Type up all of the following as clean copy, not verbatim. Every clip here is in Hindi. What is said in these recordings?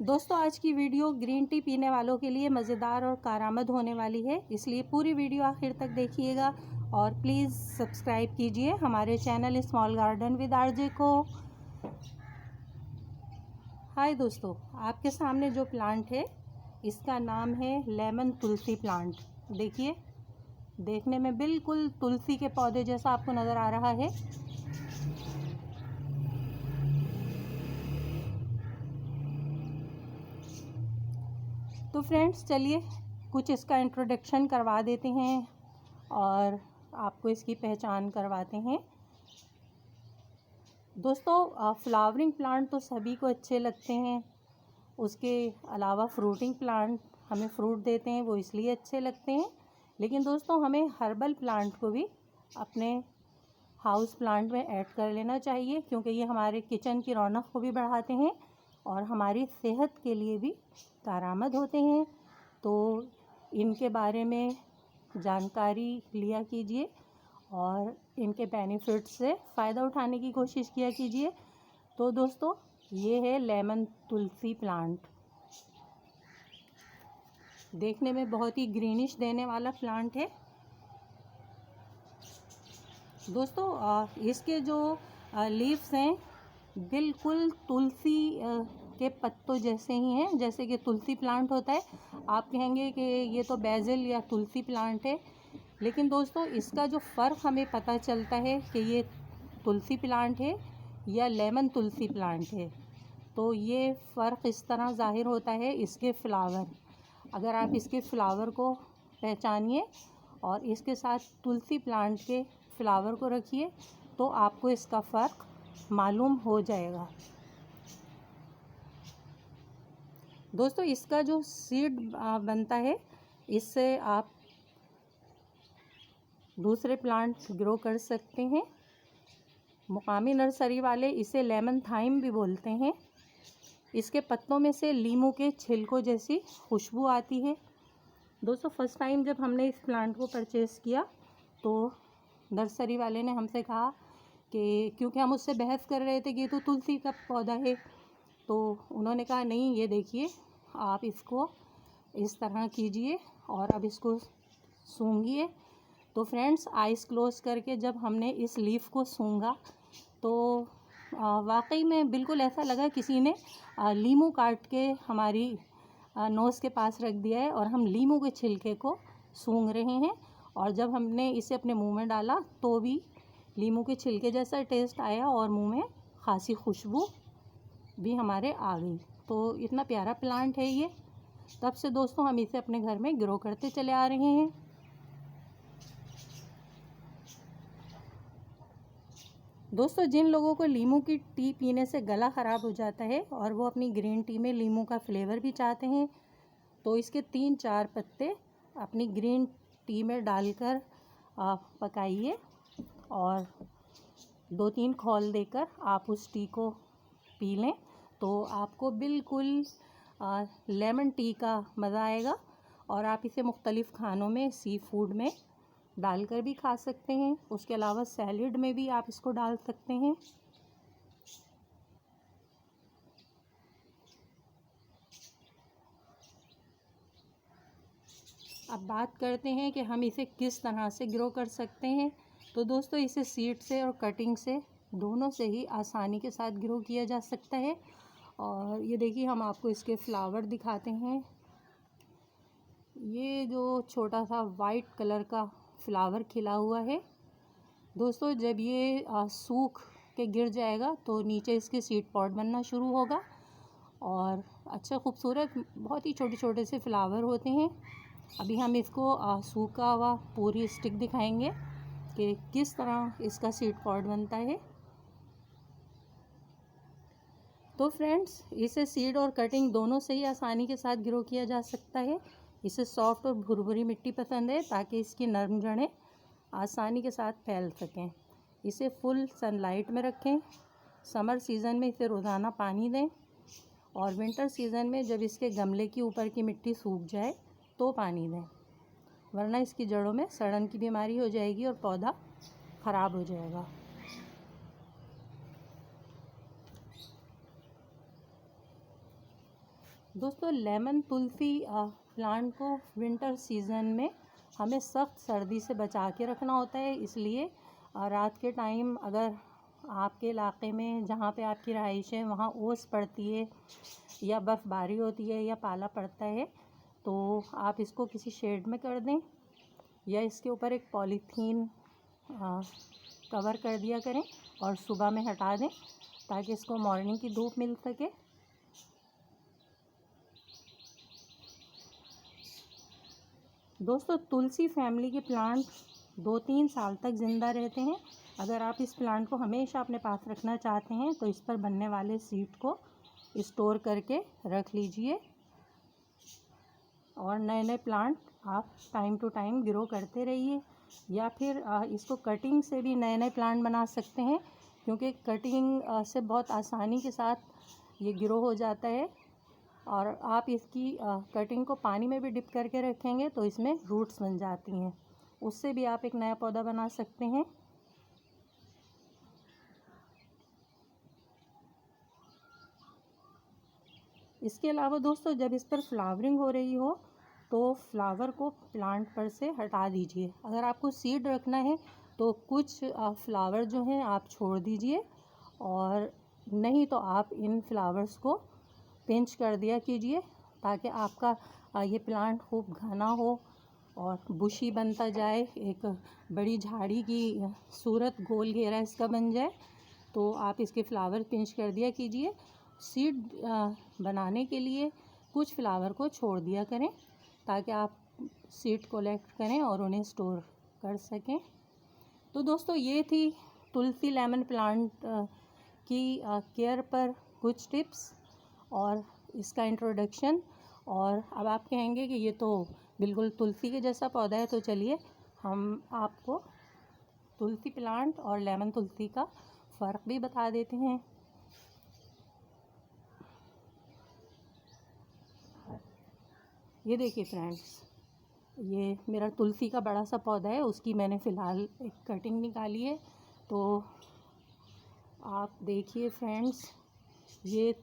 दोस्तों आज की वीडियो ग्रीन टी पीने वालों के लिए मज़ेदार और कारआमद होने वाली है, इसलिए पूरी वीडियो आखिर तक देखिएगा और प्लीज़ सब्सक्राइब कीजिए हमारे channel small garden with RJ को। हाय दोस्तों, आपके सामने जो प्लांट है इसका नाम है लेमन तुलसी प्लांट। देखिए, देखने में बिल्कुल तुलसी के पौधे जैसा आपको नज़र आ रहा है। तो फ्रेंड्स चलिए कुछ इसका इंट्रोडक्शन करवा देते हैं और आपको इसकी पहचान करवाते हैं। दोस्तों फ्लावरिंग प्लांट तो सभी को अच्छे लगते हैं, उसके अलावा फ्रूटिंग प्लांट हमें फ्रूट देते हैं वो इसलिए अच्छे लगते हैं। लेकिन दोस्तों हमें हर्बल प्लांट को भी अपने हाउस प्लांट में ऐड कर लेना चाहिए, क्योंकि ये हमारे किचन की रौनक को भी बढ़ाते हैं और हमारी सेहत के लिए भी कारआमद होते हैं। तो इनके बारे में जानकारी लिया कीजिए और इनके बेनिफिट से फ़ायदा उठाने की कोशिश किया कीजिए। तो दोस्तों ये है लेमन तुलसी प्लांट। देखने में बहुत ही ग्रीनिश देने वाला प्लांट है। दोस्तों इसके जो लीव्स हैं बिल्कुल तुलसी के पत्तों जैसे ही हैं, जैसे कि तुलसी प्लांट होता है। आप कहेंगे कि ये तो बेसिल या तुलसी प्लांट है, लेकिन दोस्तों इसका जो फ़र्क हमें पता चलता है कि ये तुलसी प्लांट है या लेमन तुलसी प्लांट है, तो ये फ़र्क इस तरह ज़ाहिर होता है इसके फ्लावर। अगर आप इसके फ्लावर को पहचानिए और इसके साथ तुलसी प्लांट के फ्लावर को रखिए तो आपको इसका फ़र्क मालूम हो जाएगा। दोस्तों इसका जो सीड बनता है इससे आप दूसरे प्लांट ग्रो कर सकते हैं। मुकामी नर्सरी वाले इसे लेमन थाइम भी बोलते हैं। इसके पत्तों में से लीमू के छिलकों जैसी खुशबू आती है। दोस्तों फर्स्ट टाइम जब हमने इस प्लांट को परचेज़ किया तो नर्सरी वाले ने हमसे कहा कि, क्योंकि हम उससे बहस कर रहे थे कि ये तो तुलसी का पौधा है, तो उन्होंने कहा नहीं, ये देखिए आप इसको इस तरह कीजिए और अब इसको सूंघिए। तो फ्रेंड्स आइज़ क्लोज करके जब हमने इस लीफ को सूंघा तो वाकई में बिल्कुल ऐसा लगा किसी ने लीमू काट के हमारी नोज़ के पास रख दिया है और हम लीमू के छिलके को सूंघ रहे हैं। और जब हमने इसे अपने मुंह में डाला तो भी लीमू के छिलके जैसा टेस्ट आया और मुंह में खासी खुशबू भी हमारे आ गई। तो इतना प्यारा प्लांट है ये। तब से दोस्तों हम इसे अपने घर में ग्रो करते चले आ रहे हैं। दोस्तों जिन लोगों को लीमू की टी पीने से गला ख़राब हो जाता है और वो अपनी ग्रीन टी में लीमू का फ्लेवर भी चाहते हैं, तो इसके 3-4 पत्ते अपनी ग्रीन टी में डालकर पकाइए और 2-3 खौल देकर आप उस टी को पी लें तो आपको बिल्कुल लेमन टी का मज़ा आएगा। और आप इसे मुख्तलिफ़ खानों में, सी फूड में डालकर भी खा सकते हैं। उसके अलावा सैलेड में भी आप इसको डाल सकते हैं। अब बात करते हैं कि हम इसे किस तरह से ग्रो कर सकते हैं। तो दोस्तों इसे सीड से और कटिंग से दोनों से ही आसानी के साथ ग्रो किया जा सकता है। और ये देखिए हम आपको इसके फ्लावर दिखाते हैं। ये जो छोटा सा वाइट कलर का फ्लावर खिला हुआ है दोस्तों, जब ये सूख के गिर जाएगा तो नीचे इसके सीड पॉड बनना शुरू होगा और अच्छा खूबसूरत बहुत ही छोटे छोटे से फ्लावर होते हैं। अभी हम इसको सूखा हुआ पूरी स्टिक दिखाएंगे कि किस तरह इसका सीड पॉड बनता है। तो फ्रेंड्स इसे सीड और कटिंग दोनों से ही आसानी के साथ ग्रो किया जा सकता है। इसे सॉफ्ट और भुरभुरी मिट्टी पसंद है ताकि इसकी नरम जड़ें आसानी के साथ फैल सकें। इसे फुल सनलाइट में रखें। समर सीज़न में इसे रोज़ाना पानी दें और विंटर सीज़न में जब इसके गमले की ऊपर की मिट्टी सूख जाए तो पानी दें, वरना इसकी जड़ों में सड़न की बीमारी हो जाएगी और पौधा ख़राब हो जाएगा। दोस्तों लेमन तुलसी प्लांट को विंटर सीज़न में हमें सख्त सर्दी से बचा के रखना होता है, इसलिए रात के टाइम अगर आपके इलाके में जहाँ पे आपकी रहाइश है वहाँ ओस पड़ती है या बर्फ़बारी होती है या पाला पड़ता है, तो आप इसको किसी शेड में कर दें या इसके ऊपर एक पॉलीथीन कवर कर दिया करें और सुबह में हटा दें ताकि इसको मॉर्निंग की धूप मिल सके। दोस्तों तुलसी फैमिली के प्लांट 2-3 साल तक ज़िंदा रहते हैं। अगर आप इस प्लांट को हमेशा अपने पास रखना चाहते हैं तो इस पर बनने वाले सीड को स्टोर करके रख लीजिए और नए नए प्लांट आप टाइम टू टाइम ग्रो करते रहिए, या फिर इसको कटिंग से भी नए नए प्लांट बना सकते हैं, क्योंकि कटिंग से बहुत आसानी के साथ ये ग्रो हो जाता है। और आप इसकी कटिंग को पानी में भी डिप करके रखेंगे तो इसमें रूट्स बन जाती हैं, उससे भी आप एक नया पौधा बना सकते हैं। इसके अलावा दोस्तों जब इस पर फ्लावरिंग हो रही हो तो फ्लावर को प्लांट पर से हटा दीजिए। अगर आपको सीड रखना है तो कुछ फ्लावर जो हैं आप छोड़ दीजिए, और नहीं तो आप इन फ्लावर्स को पिंच कर दिया कीजिए ताकि आपका ये प्लांट खूब घना हो और बुशी बनता जाए, एक बड़ी झाड़ी की सूरत गोल घेरा इसका बन जाए। तो आप इसके फ्लावर पिंच कर दिया कीजिए। सीड बनाने के लिए कुछ फ्लावर को छोड़ दिया करें ताकि आप सीड कलेक्ट करें और उन्हें स्टोर कर सकें। तो दोस्तों ये थी तुलसी लेमन प्लांट की केयर पर कुछ टिप्स और इसका इंट्रोडक्शन। और अब आप कहेंगे कि ये तो बिल्कुल तुलसी के जैसा पौधा है, तो चलिए हम आपको तुलसी प्लांट और लेमन तुलसी का फ़र्क भी बता देते हैं। ये देखिए फ्रेंड्स, ये मेरा तुलसी का बड़ा सा पौधा है, उसकी मैंने फ़िलहाल एक कटिंग निकाली है। तो आप देखिए फ्रेंड्स, ये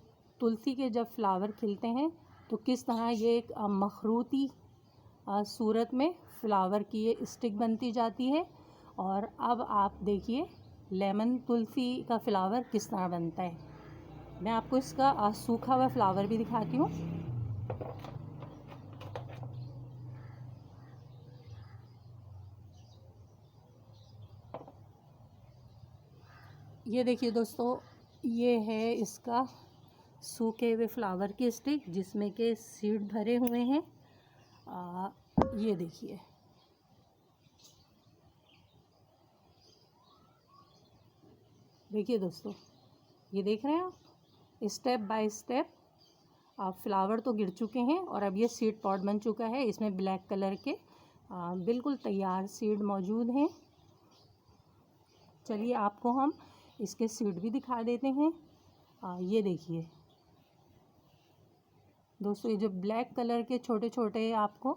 तुलसी के जब फ्लावर खिलते हैं तो किस तरह ये एक मखरूती सूरत में फ्लावर की ये स्टिक बनती जाती है। और अब आप देखिए लेमन तुलसी का फ्लावर किस तरह बनता है। मैं आपको इसका सूखा हुआ फ्लावर भी दिखाती हूँ। ये देखिए दोस्तों, ये है इसका सूखे हुए फ्लावर की स्टिक जिसमें के सीड भरे हुए हैं। ये देखिए, देखिए दोस्तों, ये देख रहे हैं आप, स्टेप बाय स्टेप फ्लावर तो गिर चुके हैं और अब ये सीड पॉट बन चुका है। इसमें ब्लैक कलर के बिल्कुल तैयार सीड मौजूद हैं। चलिए आपको हम इसके सीड भी दिखा देते हैं। ये देखिए दोस्तों, ये जो ब्लैक कलर के छोटे छोटे आपको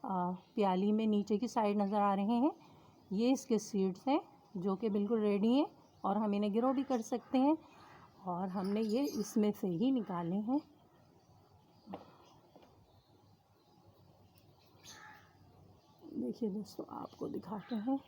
प्याली में नीचे की साइड नज़र आ रहे हैं, ये इसके सीड्स हैं जो कि बिल्कुल रेडी हैं और हम इन्हें ग्रो भी कर सकते हैं, और हमने ये इसमें से ही निकाले हैं। देखिए दोस्तों, आपको दिखाते हैं।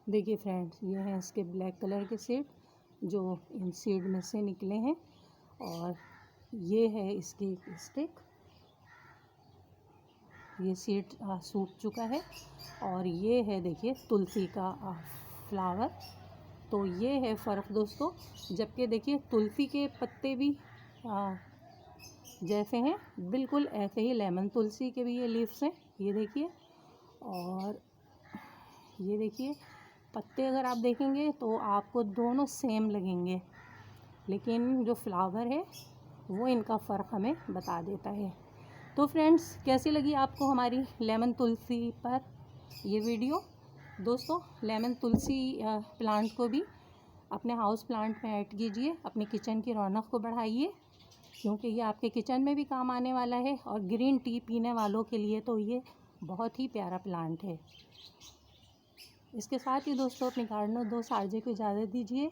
देखिए फ्रेंड्स, ये हैं इसके ब्लैक कलर के सीड जो इन सीड में से निकले हैं, और ये है इसकी स्टिक। ये सीड सूख चुका है, और ये है देखिए तुलसी का फ्लावर। तो ये है फ़र्क दोस्तों। जबकि देखिए तुलसी के पत्ते भी जैसे हैं बिल्कुल ऐसे ही लेमन तुलसी के भी ये लीव्स हैं, ये देखिए। और ये देखिए पत्ते अगर आप देखेंगे तो आपको दोनों सेम लगेंगे, लेकिन जो फ्लावर है वो इनका फ़र्क हमें बता देता है। तो फ्रेंड्स, कैसी लगी आपको हमारी लेमन तुलसी पर ये वीडियो? दोस्तों, लेमन तुलसी प्लांट को भी अपने हाउस प्लांट में ऐड कीजिए, अपनी किचन की रौनक को बढ़ाइए। क्योंकि ये आपके किचन में भी काम आने वाला है और ग्रीन टी पीने वालों के लिए तो ये बहुत ही प्यारा प्लांट है। इसके साथ ही दोस्तों अपने गार्डनर दोस्त आरजे को इजाज़त दीजिए।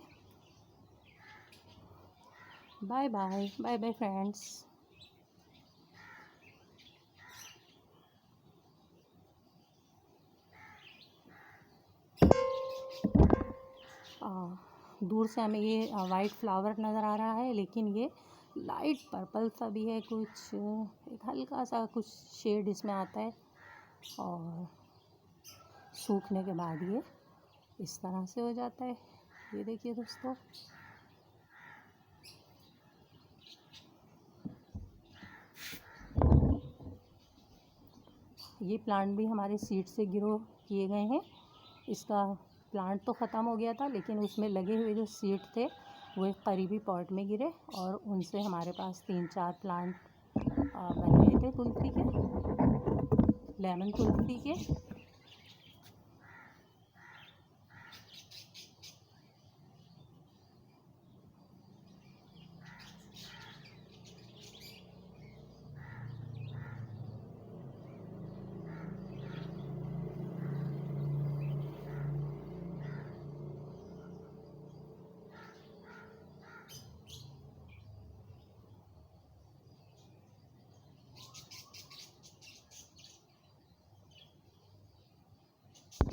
Bye bye, bye bye friends. दूर से हमें ये वाइट फ्लावर नज़र आ रहा है, लेकिन ये लाइट पर्पल सा भी है, कुछ एक हल्का सा कुछ शेड इसमें आता है और सूखने के बाद ये इस तरह से हो जाता है। ये देखिए दोस्तों, ये प्लांट भी हमारे सीड से ग्रो किए गए हैं। इसका प्लांट तो ख़त्म हो गया था, लेकिन उसमें लगे हुए जो सीड थे वो एक करीबी पॉट में गिरे और उनसे हमारे पास 3-4 प्लांट बन गए थे तुलसी के, लेमन तुलसी के।